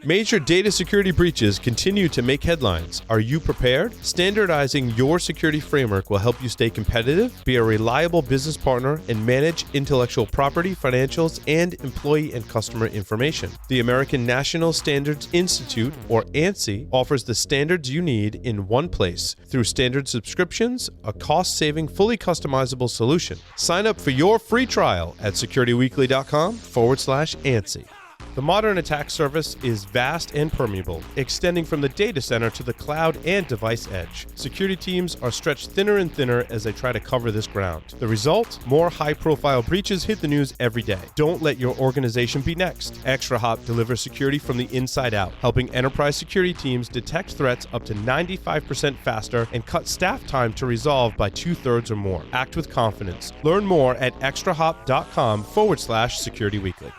Major data security breaches continue to make headlines. Are you prepared? Standardizing your security framework will help you stay competitive, be a reliable business partner, and manage intellectual property, financials, and employee and customer information. The American National Standards Institute, or ANSI, offers the standards you need in one place through standard subscriptions, a cost-saving, fully customizable solution. Sign up for your free trial at securityweekly.com/ANSI. The modern attack surface is vast and permeable, extending from the data center to the cloud and device edge. Security teams are stretched thinner and thinner as they try to cover this ground. The result? More high-profile breaches hit the news every day. Don't let your organization be next. ExtraHop delivers security from the inside out, helping enterprise security teams detect threats up to 95% faster and cut staff time to resolve by 2/3 or more. Act with confidence. Learn more at extrahop.com/securityweekly.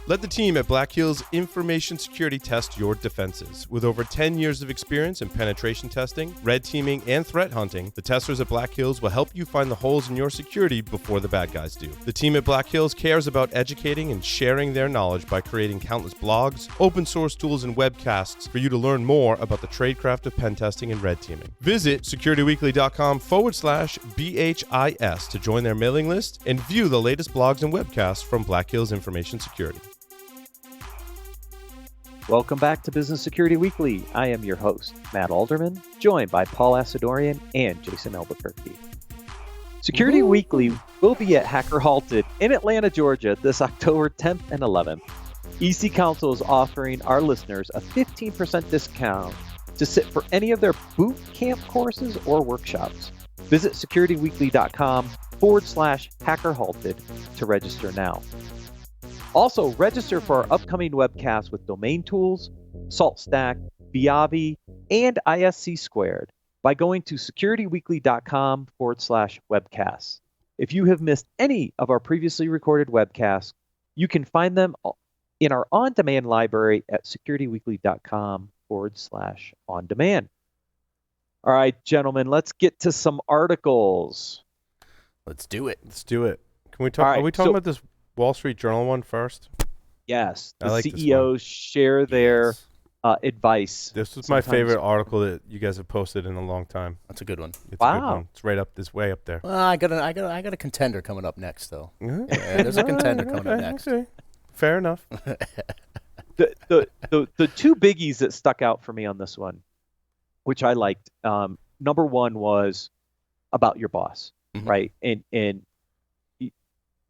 Let the team at Black Hills Information Security test your defenses. With over 10 years of experience in penetration testing, red teaming, and threat hunting, the testers at Black Hills will help you find the holes in your security before the bad guys do. The team at Black Hills cares about educating and sharing their knowledge by creating countless blogs, open source tools, and webcasts for you to learn more about the tradecraft of pen testing and red teaming. Visit securityweekly.com/BHIS to join their mailing list and view the latest blogs and webcasts from Black Hills Information Security. Welcome back to Business Security Weekly. I am your host, Matt Alderman, joined by Paul Asadorian and Jason Albuquerque. Security Weekly will be at Hacker Halted in Atlanta, Georgia this October 10th and 11th. EC Council is offering our listeners a 15% discount to sit for any of their boot camp courses or workshops. Visit securityweekly.com/Hacker Halted to register now. Also, register for our upcoming webcasts with Domain Tools, SaltStack, Viavi, and ISC Squared by going to securityweekly.com/webcasts. If you have missed any of our previously recorded webcasts, you can find them in our on-demand library at securityweekly.com/on-demand. All right, gentlemen, let's get to some articles. Let's do it. Can we talk? Right, are we talking about this Wall Street Journal one first? Yes, the like CEOs share their advice. This was my favorite article that you guys have posted in a long time. That's a good one. It's a good one. It's right up this way up there. Well, I got a contender coming up next, though. Yeah, there's a contender coming up next. Okay. Fair enough. The two biggies that stuck out for me on this one, which I liked. Number one was about your boss, right? And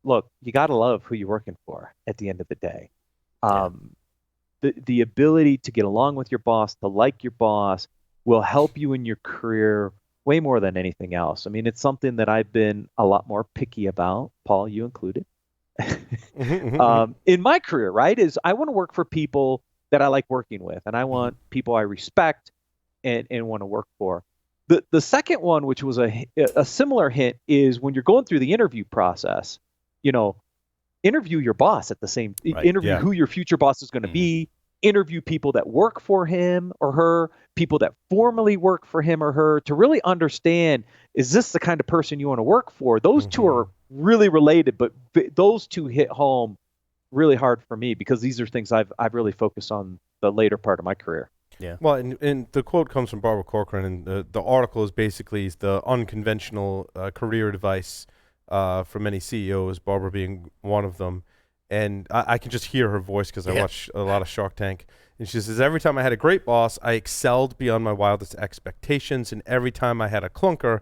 look, you got to love who you're working for at the end of the day. The ability to get along with your boss, to like your boss, will help you in your career way more than anything else. I mean, it's something that I've been a lot more picky about, Paul, you included, in my career, right? Is I want to work for people that I like working with, and I want people I respect and want to work for. The second one, which was a similar hint, is when you're going through the interview process, interview your boss at the same interview who your future boss is going to be, interview people that work for him or her, people that formerly work for him or her, to really understand, is this the kind of person you want to work for? Those two are really related, but those two hit home really hard for me because these are things I've really focused on the later part of my career. Yeah. Well, and the quote comes from Barbara Corcoran, and the article is basically the unconventional career advice for many CEOs, Barbara being one of them. And I can just hear her voice because I watch a lot of Shark Tank. And she says, every time I had a great boss, I excelled beyond my wildest expectations. And every time I had a clunker,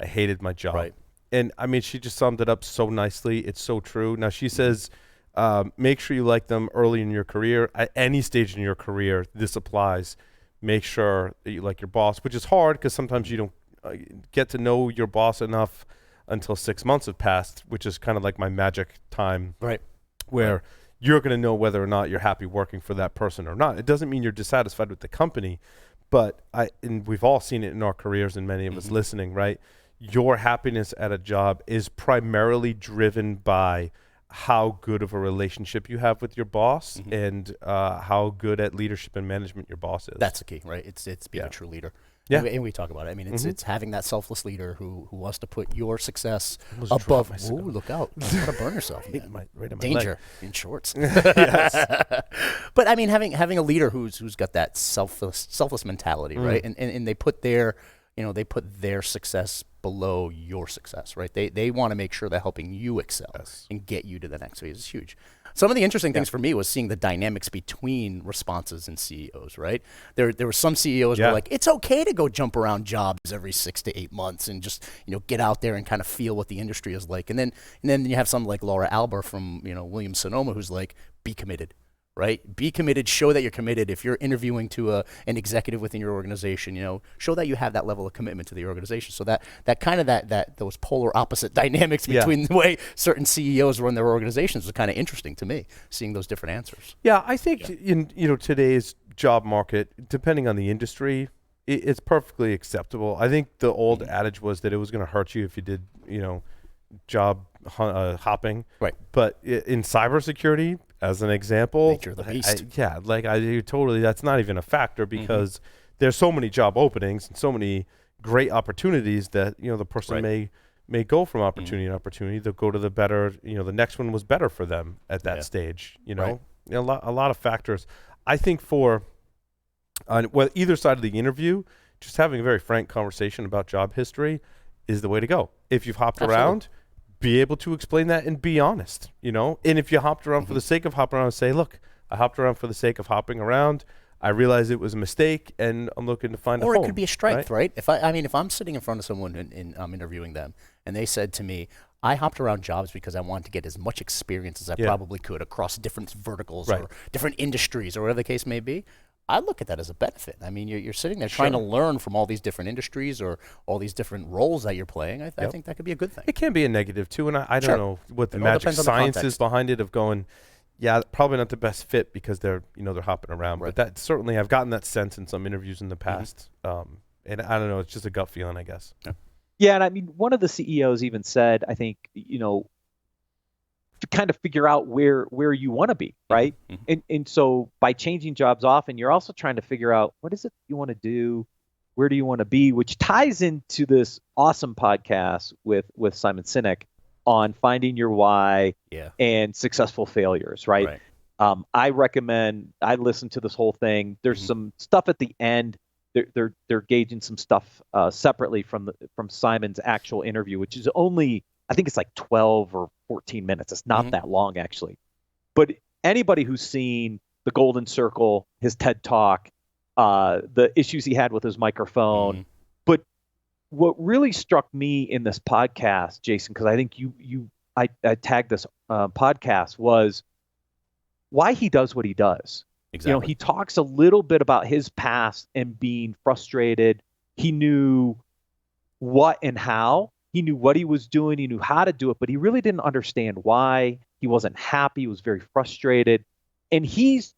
I hated my job. Right. And, I mean, she just summed it up so nicely. It's so true. Now, she says, make sure you like them early in your career. At any stage in your career, this applies. Make sure that you like your boss, which is hard because sometimes you don't get to know your boss enough until 6 months have passed, which is kind of like my magic time. Right. Where you're going to know whether or not you're happy working for that person or not. It doesn't mean you're dissatisfied with the company, but and we've all seen it in our careers and many of us listening, right? Your happiness at a job is primarily driven by how good of a relationship you have with your boss and how good at leadership and management your boss is. That's the key, right? It's being a true leader. Yeah. And we talk about it. I mean, it's having that selfless leader who wants to put your success above. Ooh, look out. You got to burn yourself. Right in my Danger leg. in shorts. But I mean, having a leader who's got that selfless mentality, right? And they put their success below your success, right? They want to make sure they're helping you excel and get you to the next phase. Is huge. Some of the interesting things for me was seeing the dynamics between responses and CEOs, right? There were some CEOs who were like, it's okay to go jump around jobs every 6 to 8 months and just, get out there and kind of feel what the industry is like. And then you have some like Laura Alber from, Williams Sonoma, who's like, be committed. Right? Be committed. Show that you're committed. If you're interviewing to an executive within your organization, show that you have that level of commitment to the organization. So that kind of that those polar opposite dynamics between the way certain CEOs run their organizations was kind of interesting to me, seeing those different answers. Yeah, I think in today's job market, depending on the industry, it's perfectly acceptable. I think the old adage was that it was going to hurt you if you did job hopping. Right. But in cybersecurity, as an example, nature of the beast. That's not even a factor because there's so many job openings and so many great opportunities that the person may go from opportunity to opportunity. They'll go to the better. The next one was better for them at that stage. A lot of factors. I think for either side of the interview, just having a very frank conversation about job history is the way to go. If you've hopped around, be able to explain that and be honest, And if you hopped around for the sake of hopping around, say, look, I hopped around for the sake of hopping around. I realized it was a mistake, and I'm looking to find a home. Or it could be a strength, right? If I'm sitting in front of someone and I'm interviewing them, and they said to me, I hopped around jobs because I wanted to get as much experience as I probably could across different verticals or different industries or whatever the case may be. I look at that as a benefit. I mean, you're sitting there trying to learn from all these different industries or all these different roles that you're playing. I think that could be a good thing. It can be a negative too, and I don't know what the magic science is behind it of going, probably not the best fit because they're hopping around. But that certainly, I've gotten that sense in some interviews in the past, and I don't know, it's just a gut feeling, I guess. Yeah, and I mean, one of the CEOs even said, I think, to kind of figure out where you want to be, right? And so by changing jobs often, you're also trying to figure out what is it you want to do, where do you want to be, which ties into this awesome podcast with Simon Sinek on finding your why and successful failures, right? I recommend, I listened to this whole thing. There's some stuff at the end. They're gauging some stuff separately from Simon's actual interview, which is only, I think it's like 12 or 14 minutes. It's not that long, actually. But anybody who's seen the Golden Circle, his TED Talk, the issues he had with his microphone. But what really struck me in this podcast, Jason, because I think I tagged this podcast, was why he does what he does. Exactly. He talks a little bit about his past and being frustrated. He knew what and how. He knew what he was doing. He knew how to do it, but he really didn't understand why. He wasn't happy. He was very frustrated. And he's,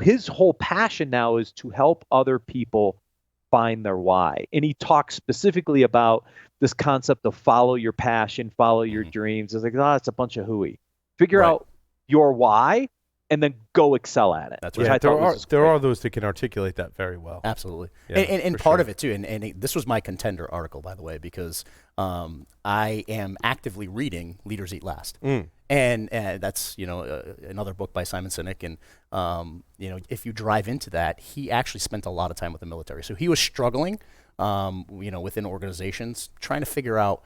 his whole passion now is to help other people find their why. And he talks specifically about this concept of follow your passion, follow your dreams. It's like, it's a bunch of hooey. Figure out your why and then go excel at it. That's right. There are those that can articulate that very well. Absolutely. Yeah, and part of it too, and this was my contender article, by the way, because I am actively reading Leaders Eat Last. And that's, another book by Simon Sinek. And, if you drive into that, he actually spent a lot of time with the military. So he was struggling, within organizations, trying to figure out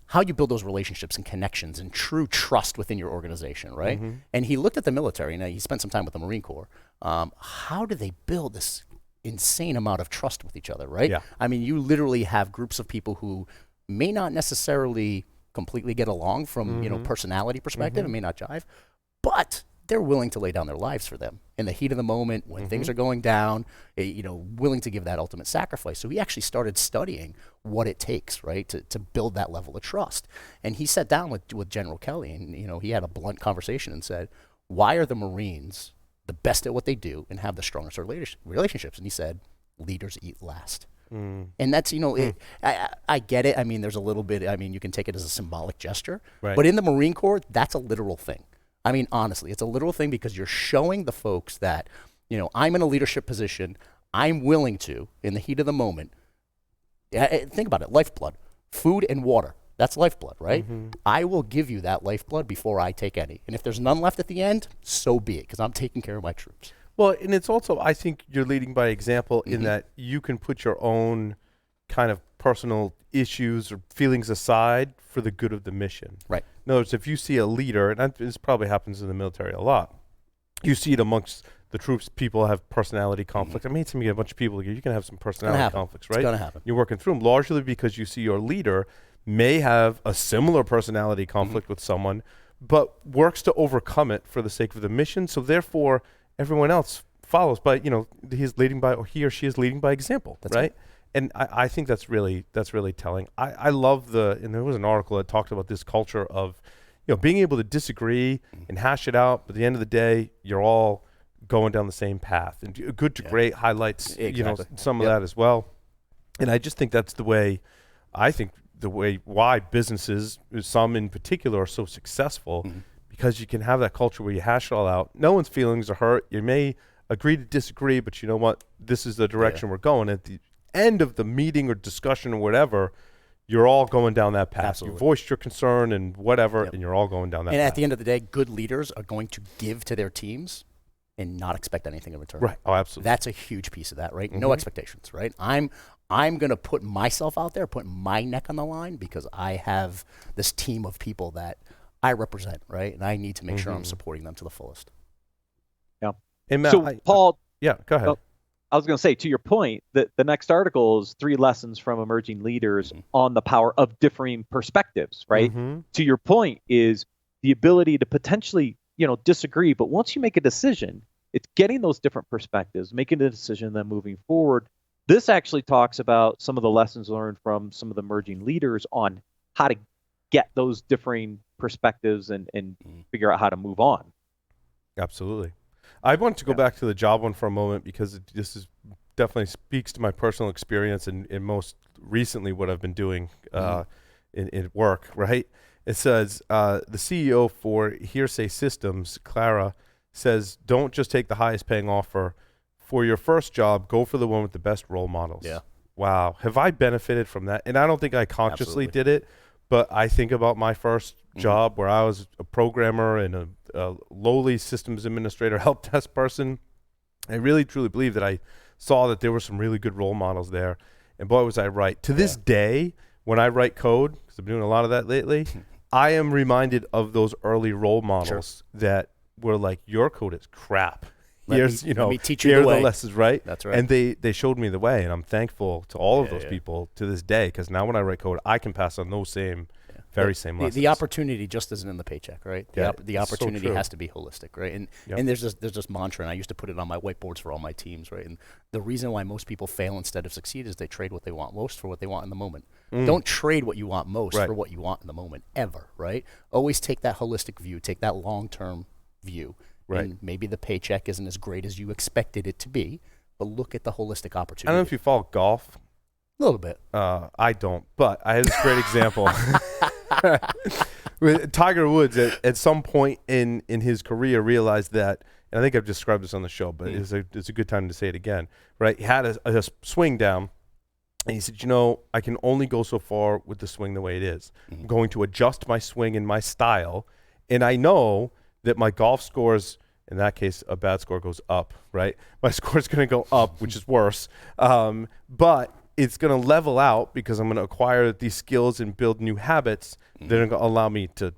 how you build those relationships and connections and true trust within your organization, right? And he looked at the military, and he spent some time with the Marine Corps. How do they build this insane amount of trust with each other, right? Yeah. I mean, you literally have groups of people who may not necessarily completely get along from, personality perspective, it may not jive, but they're willing to lay down their lives for them in the heat of the moment when things are going down, willing to give that ultimate sacrifice. So he actually started studying what it takes, right, to build that level of trust. And he sat down with General Kelly, and, he had a blunt conversation and said, why are the Marines the best at what they do and have the strongest relationships? And he said, leaders eat last. And that's, I get it. I mean, there's a little bit, you can take it as a symbolic gesture, but in the Marine Corps, that's a literal thing. I mean, honestly, it's a literal thing because you're showing the folks that, I'm in a leadership position. I'm willing to, in the heat of the moment, think about it, lifeblood, food and water. That's lifeblood, right? Mm-hmm. I will give you that lifeblood before I take any. And if there's none left at the end, so be it, because I'm taking care of my troops. Well, and it's also, I think you're leading by example in that you can put your own kind of personal issues or feelings aside for the good of the mission. Right. In other words, if you see a leader, and this probably happens in the military a lot, you see it amongst the troops, people have personality conflict. I mean, to me, a bunch of people, you can have some personality conflicts, right? It's going to happen. You're working through them largely because you see your leader may have a similar personality conflict with someone, but works to overcome it for the sake of the mission. So therefore, everyone else follows by, he's leading by, or he or she is leading by example, That's right? And I think that's really telling. I love and there was an article that talked about this culture of, being able to disagree and hash it out, but at the end of the day, you're all going down the same path. And Good to Great highlights, some of that as well. And I just think that's why businesses, some in particular, are so successful, because you can have that culture where you hash it all out. No one's feelings are hurt. You may agree to disagree, but you know what? This is the direction we're going. At the end of the meeting or discussion or whatever, you're all going down that path. Absolutely. You voiced your concern and whatever, and you're all going down that path. And at the end of the day, good leaders are going to give to their teams and not expect anything in return. Right. Oh, absolutely. That's a huge piece of that, right? No expectations, right? I'm going to put myself out there, put my neck on the line, because I have this team of people that I represent, right? And I need to make sure I'm supporting them to the fullest. Yeah. And Matt, So, Paul, yeah, go ahead. I was going to say, to your point, that the next article is 3 lessons from emerging leaders on the power of differing perspectives, right? To your point is the ability to potentially, disagree. But once you make a decision, it's getting those different perspectives, making a decision, then moving forward. This actually talks about some of the lessons learned from some of the emerging leaders on how to get those differing perspectives and figure out how to move on. Absolutely. I want to go back to the job one for a moment, because this is definitely speaks to my personal experience and most recently what I've been doing in work, right? It says the CEO for Hearsay Systems, Clara, says, don't just take the highest paying offer. For your first job, go for the one with the best role models. Yeah. Wow. Have I benefited from that? And I don't think I consciously did it, but I think about my first job where I was a programmer and a lowly systems administrator, help desk person. I really, truly believe that I saw that there were some really good role models there. And boy, was I right. To this day, when I write code, because I'm doing a lot of that lately, I am reminded of those early role models that were like, your code is crap. Let me teach you the way. The lessons, right? That's right. And they showed me the way, and I'm thankful to all of those people to this day, because now when I write code, I can pass on those same lessons. The opportunity just isn't in the paycheck, right? The opportunity so has to be holistic, right? And there's this mantra, and I used to put it on my whiteboards for all my teams, right? And the reason why most people fail instead of succeed is they trade what they want most for what they want in the moment. Don't trade what you want most for what you want in the moment, ever, right? Always take that holistic view, take that long-term view. Right. And maybe the paycheck isn't as great as you expected it to be, but look at the holistic opportunity. I don't know if you follow golf. A little bit. I don't, but I have this great example. With Tiger Woods, at some point in his career, realized that, and I think I've described this on the show, but it's a good time to say it again, right? He had a swing down, and he said, I can only go so far with the swing the way it is. I'm going to adjust my swing and my style, and I know that my golf scores, in that case, a bad score goes up, right? My score is going to go up, which is worse. But it's going to level out because I'm going to acquire these skills and build new habits that are going to allow me to,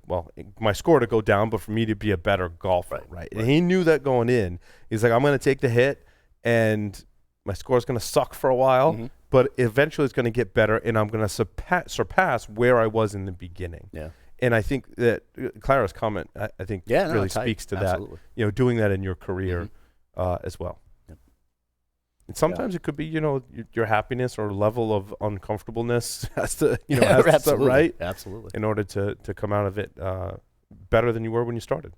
my score to go down, but for me to be a better golfer, right? And he knew that going in. He's like, I'm going to take the hit, and my score is going to suck for a while, but eventually it's going to get better, and I'm going to surpass where I was in the beginning. Yeah. And I think that Clara's comment, I think, really speaks to that. Doing that in your career as well. Yep. And sometimes it could be, your happiness or level of uncomfortableness has to, has to start right. Absolutely. In order to come out of it better than you were when you started.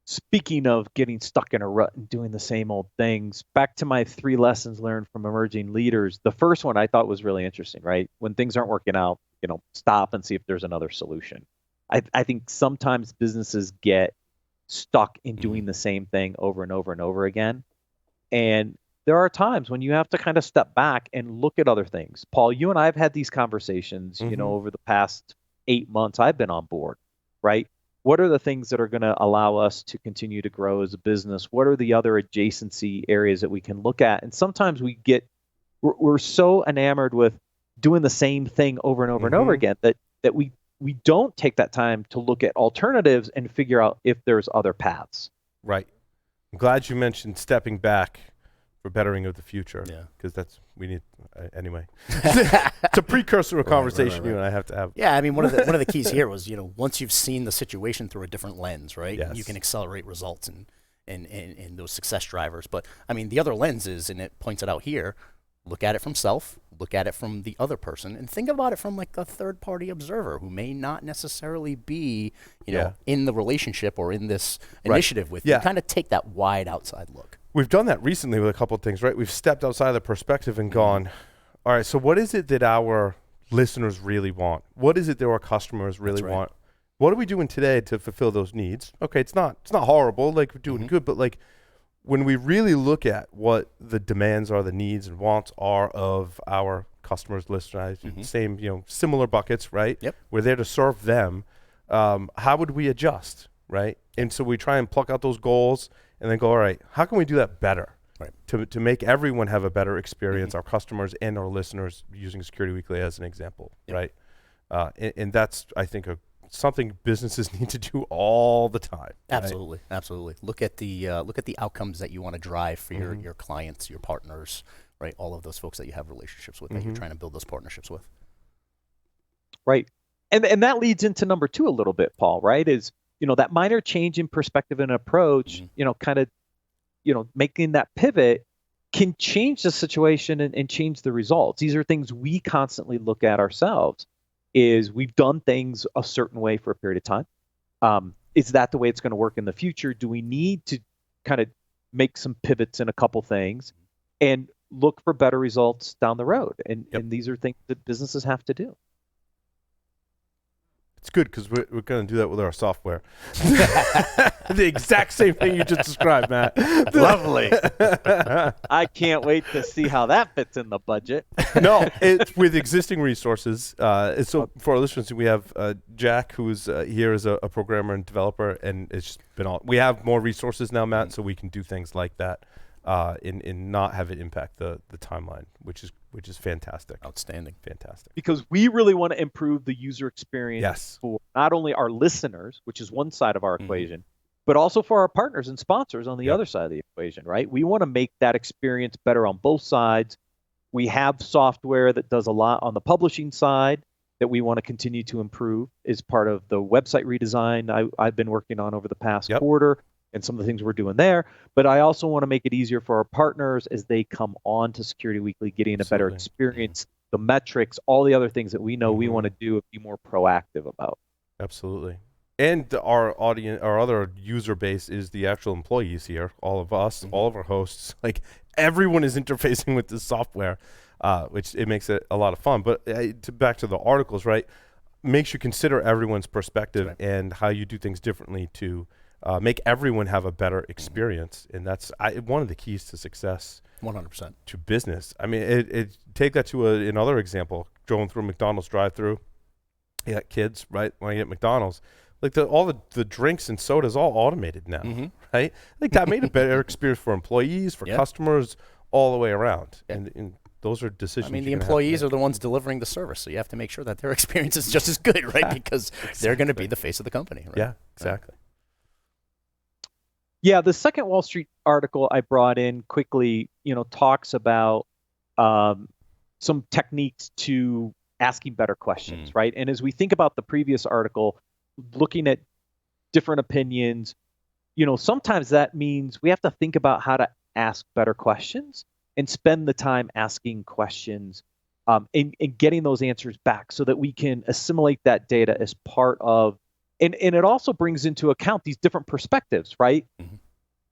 Speaking of getting stuck in a rut and doing the same old things, back to my 3 lessons learned from emerging leaders. The first one I thought was really interesting, right? When things aren't working out, stop and see if there's another solution. I think sometimes businesses get stuck in doing the same thing over and over and over again. And there are times when you have to kind of step back and look at other things. Paul, you and I have had these conversations, over the past 8 months I've been on board, right? What are the things that are going to allow us to continue to grow as a business? What are the other adjacency areas that we can look at? And sometimes we're so enamored with doing the same thing over and over and over again that we don't take that time to look at alternatives and figure out if there's other paths. Right. I'm glad you mentioned stepping back for bettering of the future. Yeah. Because we need, anyway. It's a precursor to a conversation you and I have to have. Yeah, I mean, one of the keys here was, once you've seen the situation through a different lens, right? Yes. You can accelerate results and those success drivers. But, I mean, the other lens is, and it points it out here, look at it from self, look at it from the other person, and think about it from like a third-party observer who may not necessarily be, in the relationship or in this initiative with you. Kind of take that wide outside look. We've done that recently with a couple of things, right? We've stepped outside of the perspective and gone, all right, so what is it that our listeners really want? What is it that our customers really want? What are we doing today to fulfill those needs? Okay, it's not horrible, like we're doing good, but like when we really look at what the demands are, the needs and wants are of our customers, listeners, same, similar buckets, right? Yep. We're there to serve them. How would we adjust, right? And so we try and pluck out those goals and then go, all right, how can we do that better? Right. To make everyone have a better experience, our customers and our listeners, using Security Weekly as an example, right? And that's, I think, something businesses need to do all the time. Absolutely, absolutely. Look at the outcomes that you want to drive for your clients, your partners, right? All of those folks that you have relationships with, that you're trying to build those partnerships with. Right, and that leads into number 2 a little bit, Paul. Right, is that minor change in perspective and approach, kind of, making that pivot can change the situation and change the results. These are things we constantly look at ourselves. Is we've done things a certain way for a period of time. Is that the way it's going to work in the future? Do we need to kind of make some pivots in a couple things and look for better results down the road? And these are things that businesses have to do. It's good because we're going to do that with our software. The exact same thing you just described, Matt. Lovely. I can't wait to see how that fits in the budget. No, it's with existing resources. So for our listeners, we have Jack, who's here as a programmer and developer, and it's just been all. We have more resources now, Matt, so we can do things like that and not have it impact the timeline, which is fantastic. Outstanding. Fantastic. Because we really want to improve the user experience for not only our listeners, which is one side of our equation, but also for our partners and sponsors on the other side of the equation, right? We want to make that experience better on both sides. We have software that does a lot on the publishing side that we want to continue to improve as part of the website redesign I've been working on over the past quarter and some of the things we're doing there. But I also want to make it easier for our partners as they come on to Security Weekly, getting a better experience, the metrics, all the other things that we know we want to do and be more proactive about. Absolutely. And our audience, our other user base is the actual employees here, all of us, all of our hosts. Like everyone is interfacing with this software, which it makes it a lot of fun. But back to the articles, right? Makes you consider everyone's perspective and how you do things differently to make everyone have a better experience. And that's one of the keys to success. 100%. To business. I mean, take that to another example. Going through a McDonald's drive-through, you got kids, right? When you get McDonald's, like all the drinks and sodas all automated now, right? Like that made a better experience for employees, for customers, all the way around. And those are decisions. I mean, the employees are the ones delivering the service, so you have to make sure that their experience is just as good, right? Because they're going to be the face of the company, right? Yeah, exactly. Yeah, the second Wall Street article I brought in quickly, talks about some techniques to asking better questions, right? And as we think about the previous article, looking at different opinions, sometimes that means we have to think about how to ask better questions and spend the time asking questions and getting those answers back so that we can assimilate that data as part of, and it also brings into account these different perspectives, right?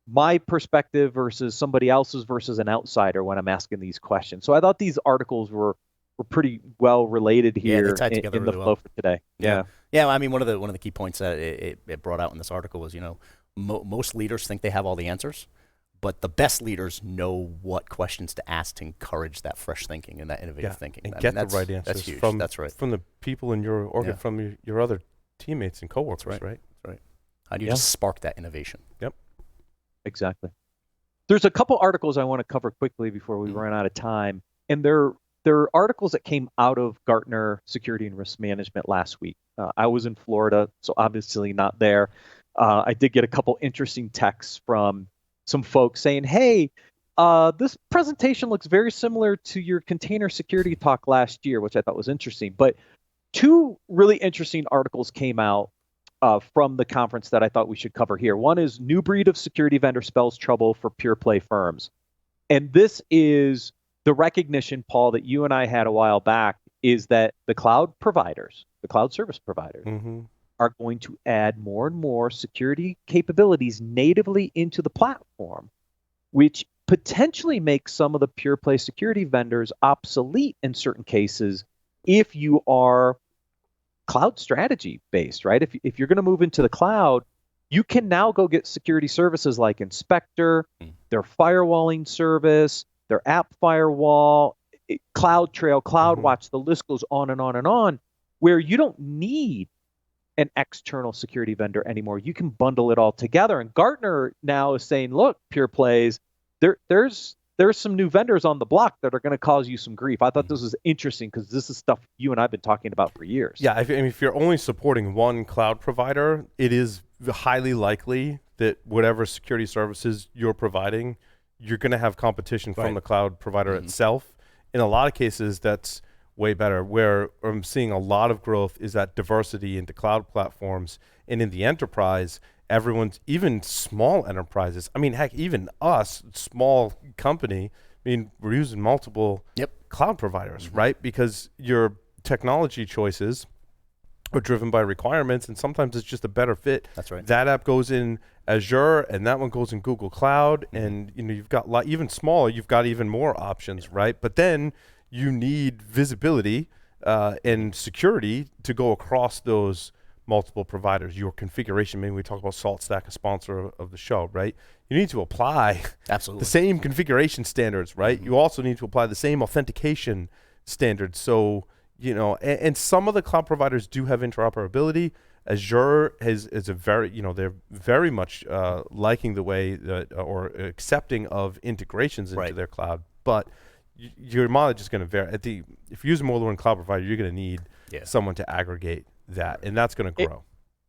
My perspective versus somebody else's versus an outsider when I'm asking these questions. So I thought these articles were pretty well related here in the flow for today. Yeah. I mean, one of the key points that it brought out in this article was, most leaders think they have all the answers, but the best leaders know what questions to ask to encourage that fresh thinking and that innovative thinking. And get the right answers that's huge. from That's right. from the people in your from your other teammates and coworkers, right? That's right. How do you just spark that innovation? Yep. Exactly. There's a couple articles I want to cover quickly before we run out of time, and they're articles that came out of Gartner Security and Risk Management last week. I was in Florida, so obviously not there. I did get a couple interesting texts from some folks saying, hey, this presentation looks very similar to your container security talk last year, which I thought was interesting. But two really interesting articles came out from the conference that I thought we should cover here. One is New Breed of Security Vendor Spells Trouble for Pure Play Firms. And this is the recognition, Paul, that you and I had a while back, is that the cloud providers, the cloud service providers, are going to add more and more security capabilities natively into the platform, which potentially makes some of the pure play security vendors obsolete in certain cases if you are cloud strategy based, right? If you're going to move into the cloud, you can now go get security services like Inspector, their firewalling service, their app firewall, CloudTrail, CloudWatch, the list goes on and on and on, where you don't need an external security vendor anymore. You can bundle it all together. And Gartner now is saying, look, pure plays, there's some new vendors on the block that are going to cause you some grief. I thought this was interesting because this is stuff you and I've been talking about for years. Yeah, if you're only supporting one cloud provider, it is highly likely that whatever security services you're providing, you're going to have competition from the cloud provider itself. In a lot of cases, that's way better. Where I'm seeing a lot of growth is that diversity into cloud platforms. And in the enterprise, everyone's, even small enterprises, I mean, heck, even us, small company, I mean, we're using multiple cloud providers, right? Because your technology choices are driven by requirements, and sometimes it's just a better fit. That's right. That app goes in Azure, and that one goes in Google Cloud, and you've got even smaller, you've got even more options, right? But then you need visibility and security to go across those multiple providers. Your configuration, maybe we talk about SaltStack, a sponsor of the show, right? You need to apply the same configuration standards, right? You also need to apply the same authentication standards. So, and some of the cloud providers do have interoperability. Azure is a very, they're very much liking the way that, or accepting of integrations into their cloud. But your mileage is going to vary. If you're using more than one cloud provider, you're going to need someone to aggregate that, and that's going to grow.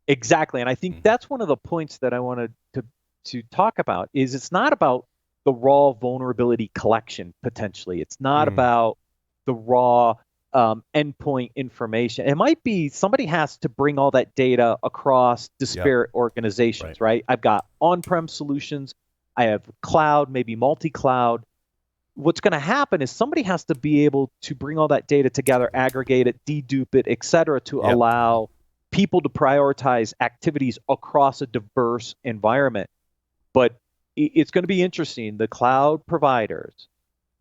Exactly, and I think that's one of the points that I wanted to talk about. Is it's not about the raw vulnerability collection potentially. It's not about the raw endpoint information. It might be somebody has to bring all that data across disparate organizations, right? I've got on-prem solutions, I have cloud, maybe multi-cloud. What's going to happen is somebody has to be able to bring all that data together, aggregate it, dedupe it, et cetera, to allow people to prioritize activities across a diverse environment. But it's going to be interesting. The cloud providers,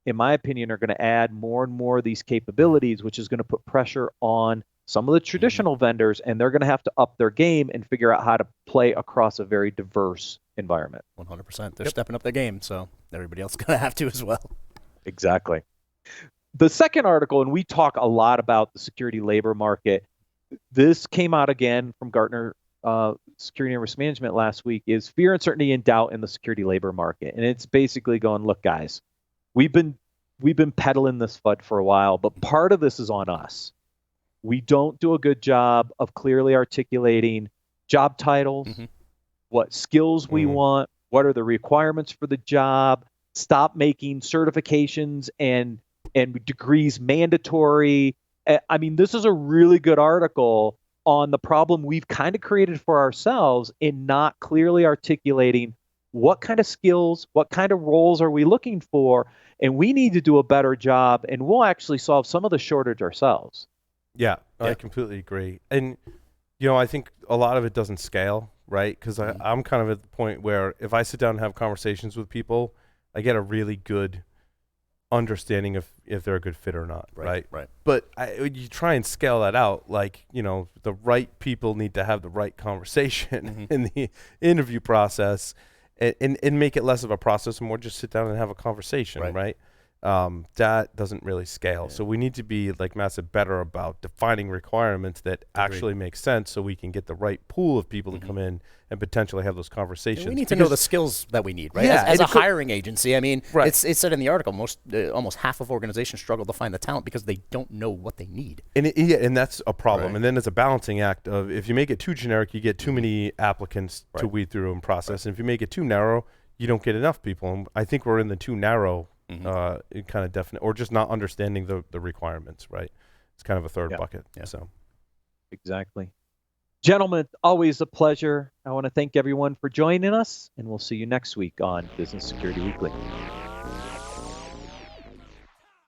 in my opinion, are going to add more and more of these capabilities, which is going to put pressure on some of the traditional vendors, and they're going to have to up their game and figure out how to play across a very diverse environment. 100%. They're stepping up their game, so everybody else is going to have to as well. Exactly. The second article, and we talk a lot about the security labor market. This came out again from Gartner Security and Risk Management last week, is fear, uncertainty, and doubt in the security labor market. And it's basically going, look, guys, we've been peddling this FUD for a while, but part of this is on us. We don't do a good job of clearly articulating job titles, what skills we want, what are the requirements for the job. Stop making certifications and degrees mandatory. I mean, this is a really good article on the problem we've kind of created for ourselves in not clearly articulating what kind of skills, what kind of roles are we looking for, and we need to do a better job, and we'll actually solve some of the shortage ourselves. Yeah, I completely agree. And, I think a lot of it doesn't scale, right? Because I'm kind of at the point where if I sit down and have conversations with people, I get a really good understanding if they're a good fit or not, right? But you try and scale that out, like, the right people need to have the right conversation in the interview process. and make it less of a process and more just sit down and have a conversation, right? That doesn't really scale. So we need to be, like Matt said, better about defining requirements that actually make sense, so we can get the right pool of people to come in and potentially have those conversations. We need to know the skills that we need, right? Yeah, as a hiring agency, I mean, Right. it said in the article, almost half of organizations struggle to find the talent because they don't know what they need. And that's a problem. Right. And then it's a balancing act of, if you make it too generic, you get too many applicants to weed through and process. And if you make it too narrow, you don't get enough people. And I think we're in the too narrow kind of definite, or just not understanding the requirements, right? It's kind of a third bucket. Yeah. So Exactly. Gentlemen, always a pleasure. I want to thank everyone for joining us, and we'll see you next week on Business Security Weekly.